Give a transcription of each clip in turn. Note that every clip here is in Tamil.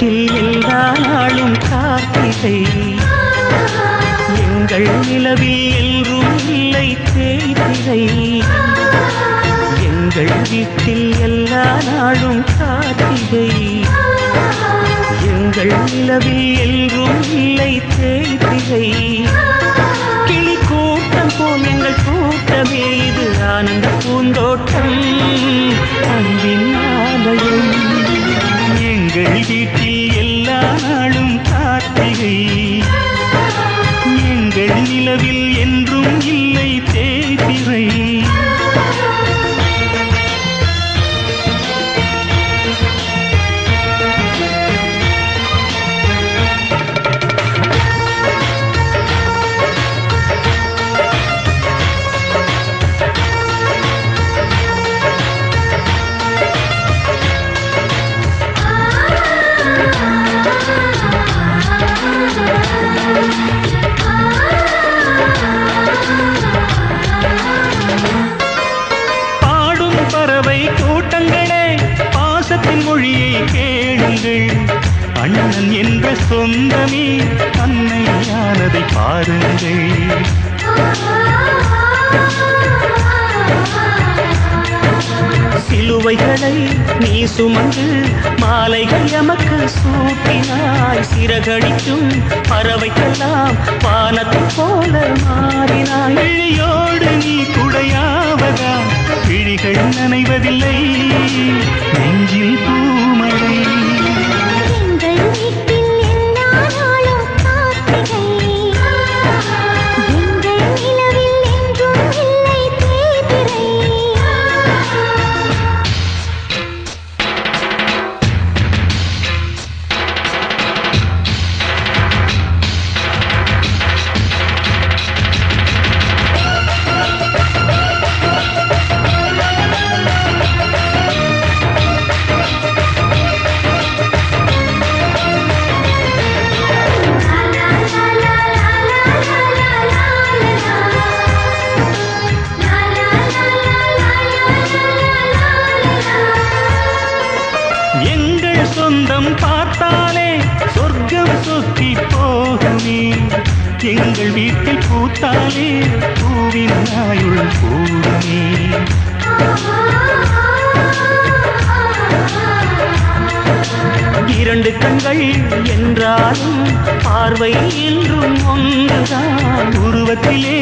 வீட்டில் எல்லா நாளும் கார்த்திகை எங்கள் நிலவில் என்றும் இல்லை தேய்திரை எங்கள் வீட்டில் எல்லா நாளும் கார்த்திகை எங்கள் நிலவில் என்றும் இல்லை தேய்திரை கிளி கூட்டம் போல் எங்கள் கூட்டமே இது ஆனந்த பூந்தோட்டம் அன்பின் ஆலயம் எங்கள் வீட்டில் எல்லா நாளும் கார்த்திகை எங்கள் நிலவில் என்றும் இல்லை தேய்பிறை அண்ணன் என்ற சொந்தமே அன்னையானதை பாருங்கள் சிலுவைகளை நீ சுமந்து மாலைகள் எமக்கு சூட்டினாய் சிறகடிக்கும் பறவைக்கெல்லாம் வானத்தை போல மாறினாய் விழியோடு நீ குடையாவதா விழிகள் நனைவதில்லை நெஞ்சில் பூமழை சொந்தம் பார்த்தாலே சொர்க்கம் சொத்தி போகுமே எங்கள் வீட்டில் பூத்தாலே பூவின் ஆயுள் கூடுமே இரண்டு கண்கள் என்றாலும் பார்வை என்றும் ஒன்றுதான் உருவத்திலே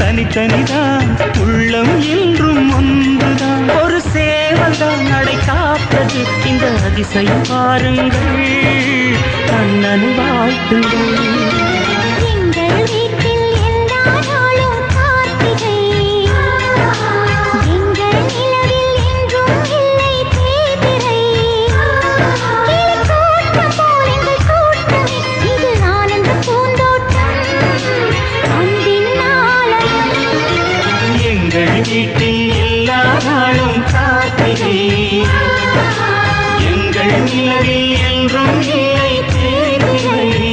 தனித்தனிதான் உள்ளம் என்றும் ஒன்றுதான் ஒரு சேவல்தான் நடை காப்பது இந்த அதிசயம் பாருங்கள் கண்ணன் வாழ்த்துங்கள் வீட்டில் எல்லா நாளும் கார்த்திகை எங்கள் நிலவில் என்றும் இல்லை தேய்பிறை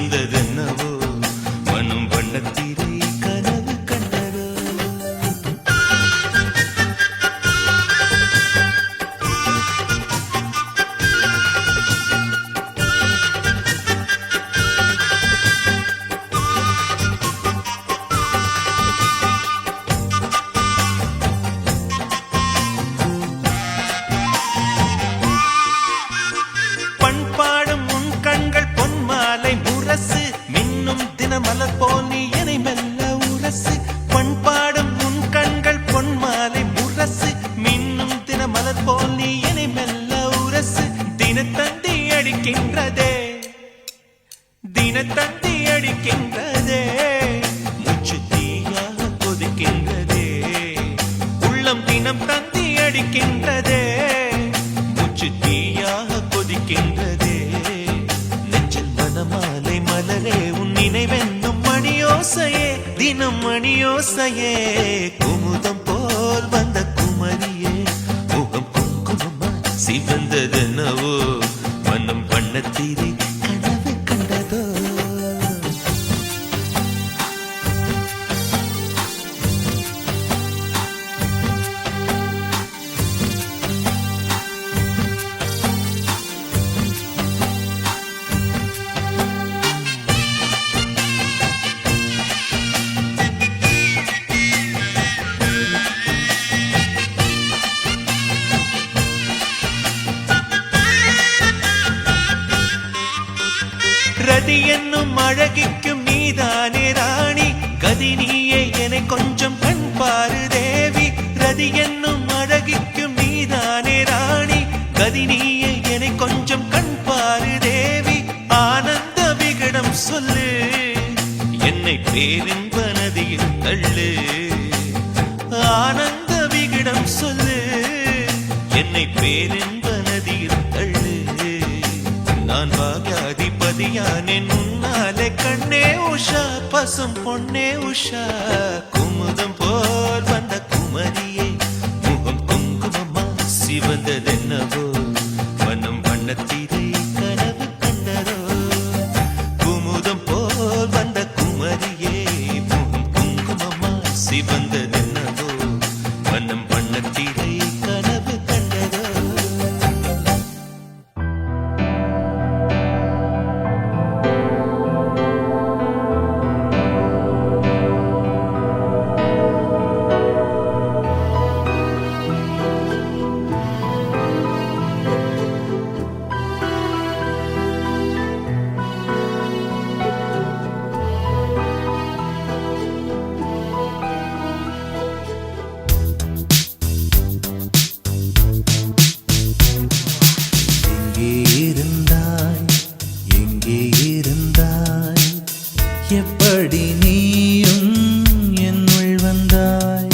சிவந்ததென்னவோ மனம் வண்ணத்திரை கனவு கண்டதோ. பண்பாடும் உன் கண்கள் பொன்மாலை முரசு மின்னும் தினமலர் போல் நீ என்னை மெல்ல உரசு. பண்பாடும் உன் கண்கள் பொன்மாலை முரசு மின்னும் தினமலர் போல் நீ என்னை மெல்ல உரசு. தினத்தந்தி அடிக்கின்றதே தினத்தந்தி அடிக்கின்றதே மூச்சு தீயாக கொதிக்கின்றதே உள்ளம் தினம் தந்தி அடிக்கின்றதே மூச்சு தீயாக கொதிக்கின்றதே. நெஞ்சில் மனமாலை மலரே உன் நினைவென்னும் மணியோசையே தினம் மணியோசையே. குமுதம் போல் வந்த குமரியே முகம் குங்குமமா சிவந்ததென்னவோ மனம் வண்ணத்திரை கனவு கண்டதோ. ரதி என்னும் அழகிக்கும் நீதானே ராணி கதி நீயே என கொஞ்சம் கண் பாரு தேவி. ரதி என்னும் அழகிக்கும் நீதானே ராணி கதி நீயே என கொஞ்சம் கண் பாரு தேவி. ஆனந்த விகடம் சொல்லு என்னை பேரின்ப நதியில் தள்ளு. ஆனந்த விகடம் சொல்லு என்னை பேரின்ப நதியில் தள்ளு. நான் பாக்யாதிபதியானேன் முன்னாலே கண்ணே உஷா பசும் பொன்னே உஷா. குமுதம் போல் வந்த குமரியே முகம் குங்குமமா சிவந்ததென்னவோ மனம் வண்ணத்திரை கனவு கண்டதோ. குமுதம் போல் வந்த குமரியே முகம் குங்குமமா சிவந்ததென்னவோ மனம் வண்ணத்திரை கனவு கண்டதோ. எப்படி நீயும் என்னுள் வந்தாய்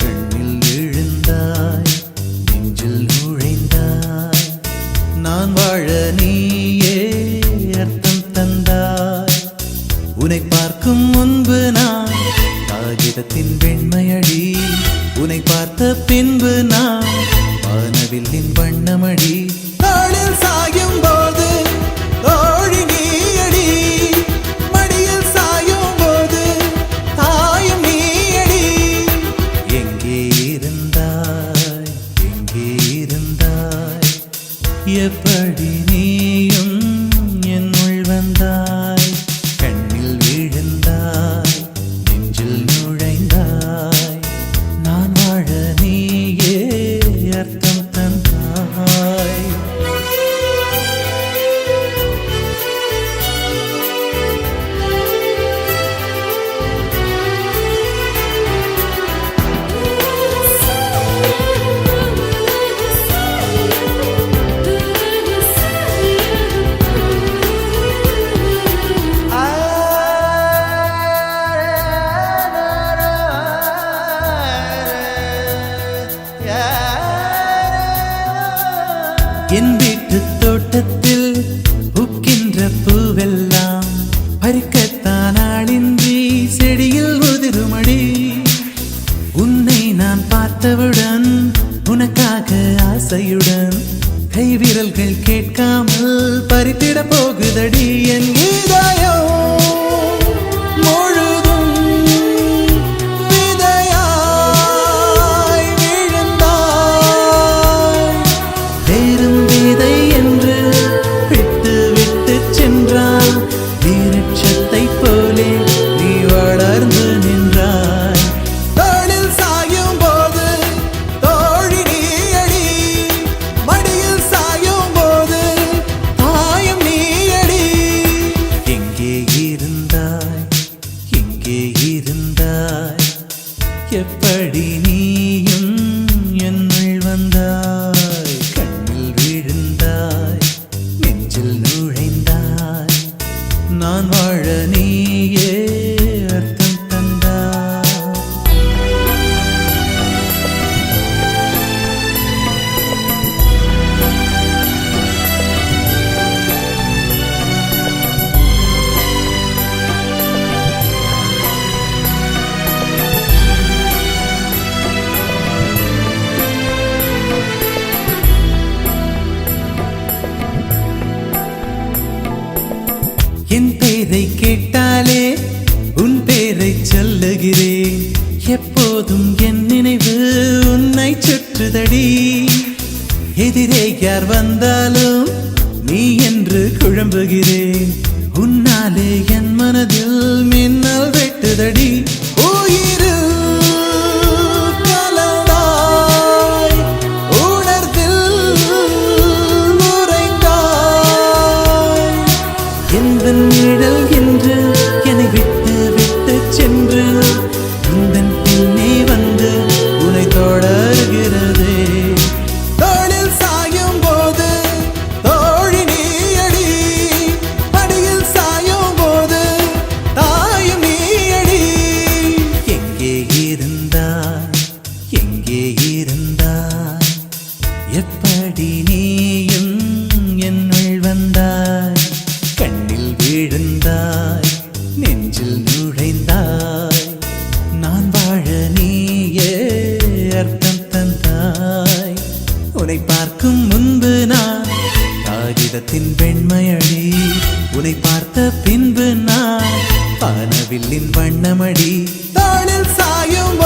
கண்ணில் விழுந்தாய் நெஞ்சில் நுழைந்தாய். நான் வாழ நீயே அர்த்தம் தந்தாய். உன்னை பார்க்கும் முன்பு நான் காகிதத்தின் வெண்மையடி. உன்னை பார்த்த பின்பு நான் வானவில்லின் வண்ணமடி. நாளில் சாயும் போது தோழி நீயடி மடியில் சாயும் போது தாயும் நீயடி. எங்கே இருந்தாய் எங்கே இருந்தாய் எப்படி நீயும் என்னுள் வந்தாய் கண்ணில் விழுந்தாய் நெஞ்சில் நுழைந்தாய். நான் வாழ நீயே அர்த்தம் தந்தாய். என் வீட்டு தோட்டத்தில் பூக்கின்ற பூவெல்லாம் பறிக்கத்தான் ஆளின்றி செடியில் உதிருமடி. உன்னை நான் பார்த்தவுடன் உனக்காக ஆசையுடன் கை விரல்கள் கேட்காமல் பறித்திட போகுதடி என் இதயம் முழுதும் விதையாய் விழுந்தாய். வேறும் விதை என்று விட்டு விட்டு சென்றாய். விருட்சத்தை போலே நீ வளர்ந்து நின்றாய். தோளில் சாயும் போது தோழி நீ அடி, மடியில் சாயும் போது தாயும் நீ அடி. எங்கே இருந்தாய், எங்கே இருந்தாய், எப்படி நீயும் என்னுள் வந்தாய். கண்ணில் விழுந்தாய், நெஞ்சில் நுழைந்தாய். நான் வாழ நீயே அர்த்தம் தந்தாய். என் பேரை கேட்டாலே உன் பேரை சொல்லுகிறேன். எப்போதும் என் நினைவு உன்னை சுற்றுதடி. எதிரே யார் வந்தாலும் நீ என்று குழம்புகிறேன். உன்னாலே என் மனதில் மின்னல் வெட்டுதடி. உயிரில் கலந்தாய், உணர்வில் உறைந்தாய். எந்த நிழல் என்று என்னை விட்டு விட்டு சென்று உந்தன் பின்னே வந்து உன்னை தொடர்கிறதே. தோளில் சாயும் போது தோழி நீ அடி, மடியில் சாயும் போது தாயும் நீ அடி. எங்கே இருந்தாய், எங்கே இருந்தாய், எப்படி நீயும் என்னுள் வந்தாய். கண்ணில் விழுந்தாய், நெஞ்சில் நுழைந்தாய். நான் வாழ நீயே அர்த்தம் தந்தாய். உன்னை பார்க்கும் முன்பு நான் காகிதத்தின் வெண்மையடி. உன்னை பார்த்த பின்பு நான் வானவில்லின் வண்ணமடி. தோளில் சாயும்